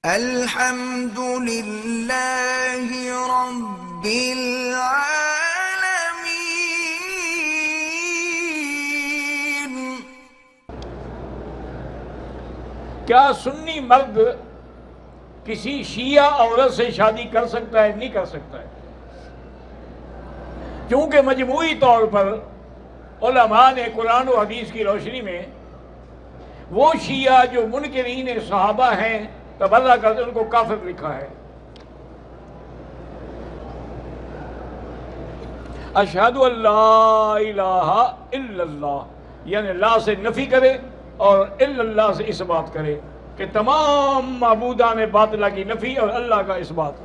الحمد للہ رب العالمین۔ کیا سنی مرد کسی شیعہ عورت سے شادی کر سکتا ہے؟ نہیں کر سکتا ہے، کیونکہ مجموعی طور پر علماء نے قرآن و حدیث کی روشنی میں وہ شیعہ جو منکرین صحابہ ہیں تبرہ کرتے ان کو کافر لکھا ہے۔ اشہد ان لا الہ الا اللہ، یعنی لا سے نفی کرے اور الا اللہ سے اس بات کرے کہ تمام معبودان باطلہ کی نفی اور اللہ کا اس بات۔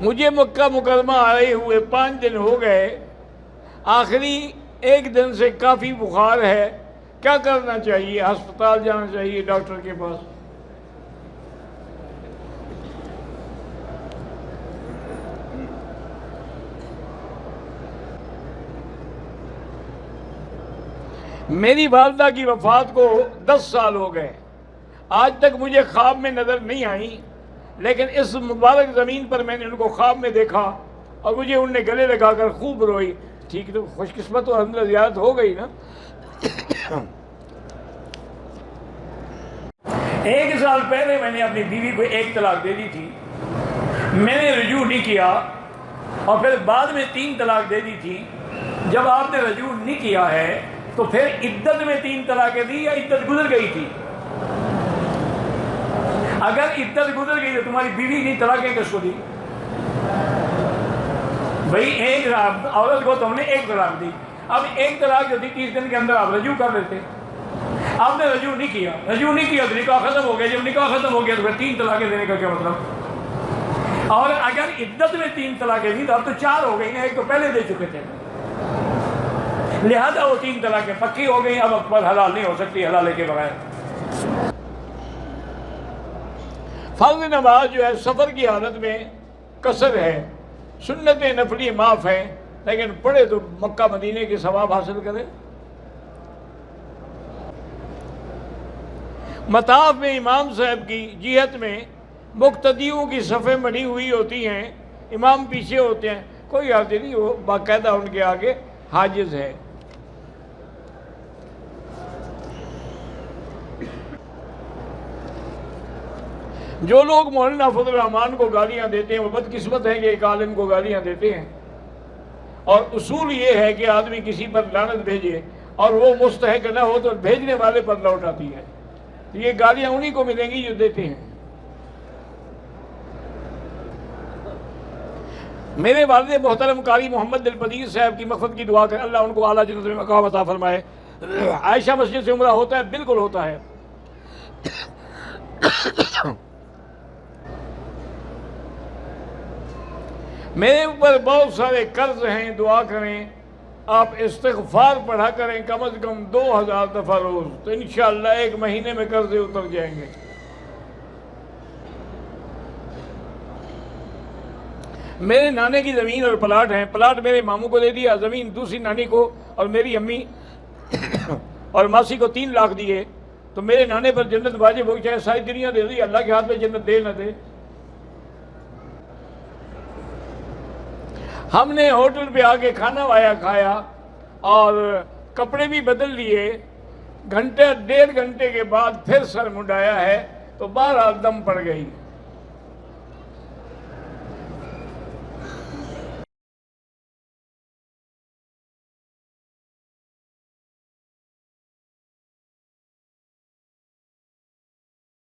مجھے مکہ مکرمہ آئے ہوئے 5 دن ہو گئے، آخری 1 دن سے کافی بخار ہے، کیا کرنا چاہیے؟ ہسپتال جانا چاہیے، ڈاکٹر کے پاس؟ میری والدہ کی وفات کو 10 سال ہو گئے، آج تک مجھے خواب میں نظر نہیں آئی، لیکن اس مبارک زمین پر میں نے ان کو خواب میں دیکھا اور مجھے ان نے گلے لگا کر خوب روئی۔ ٹھیک، تو خوش قسمت اور الحمدللہ زیارت ہو گئی نا۔ 1 سال پہلے میں نے اپنی بیوی کو 1 طلاق دے دی تھی، میں نے رجوع نہیں کیا، اور پھر بعد میں 3 طلاق دے دی تھی۔ جب آپ نے رجوع نہیں کیا ہے تو پھر عدت میں 3 طلاقیں دی یا عدت گزر گئی تھی؟ اگر عدت گزر گئی تو تمہاری بیوی کی طلاقیں کس کو دی؟ بھئی ایک عورت کو تم نے 1 طلاق دی، اب 1 طلاق جو تھی 30 دن کے اندر آپ رجوع کر لیتے، آپ نے رجوع نہیں کیا تو نکاح ختم ہو گیا، جب نکاح ختم ہو گیا تو پھر 3 طلاقیں دینے کا کیا مطلب؟ اور اگر عدت میں 3 طلاقیں دی تو اب تو 4 ہو گئی نا، 1 تو پہلے دے چکے تھے، لہذا وہ 3 طلاقیں پکی ہو گئی، اب پر حلال نہیں ہو سکتی حلالے کے بغیر۔ فرض نماز جو ہے سفر کی حالت میں قصر ہے، سنت نفلی معاف ہے، لیکن پڑھے تو مکہ مدینے کے ثواب حاصل کرے۔ مطاف میں امام صاحب کی جہت میں مقتدیوں کی صفیں بنی ہوئی ہوتی ہیں، امام پیچھے ہوتے ہیں، کوئی حرج نہیں، وہ باقاعدہ ان کے آگے حاجز ہے۔ جو لوگ مولانا فضل الرحمان کو گالیاں دیتے ہیں وہ بدقسمت ہے کہ ایک عالم کو گالیاں دیتے ہیں، اور اصول یہ ہے کہ آدمی کسی پر لعنت بھیجے اور وہ مستحق نہ ہو تو بھیجنے والے پر لوٹ آتی ہے، یہ گالیاں انہی کو ملیں گی جو دیتے ہیں۔ میرے والد محترم قاری محمد دلپذیر صاحب کی مغفرت کی دعا کر اللہ ان کو اعلیٰ جنت میں مقام عطا فرمائے۔ عائشہ مسجد سے عمرہ ہوتا ہے؟ بالکل ہوتا ہے۔ میرے اوپر بہت سارے قرض ہیں، دعا کریں، آپ استغفار پڑھا کریں کم از کم 2000 دفعہ روز، تو انشاءاللہ 1 مہینے میں قرضے اتر جائیں گے۔ میرے نانے کی زمین اور پلاٹ ہیں، پلاٹ میرے ماموں کو دے دیا، زمین دوسری نانی کو اور میری امی اور ماسی کو 3 لاکھ دیے، تو میرے نانے پر جنت واجب ہو، چاہے ساری دنیا دے دی، اللہ کے ہاتھ میں جنت دے نہ دے۔ ہم نے ہوٹل پہ آ کے کھانا وایا کھایا اور کپڑے بھی بدل لیے، 1.5 گھنٹے کے بعد پھر سر منڈایا ہے تو بہرحال دم پڑ گئی۔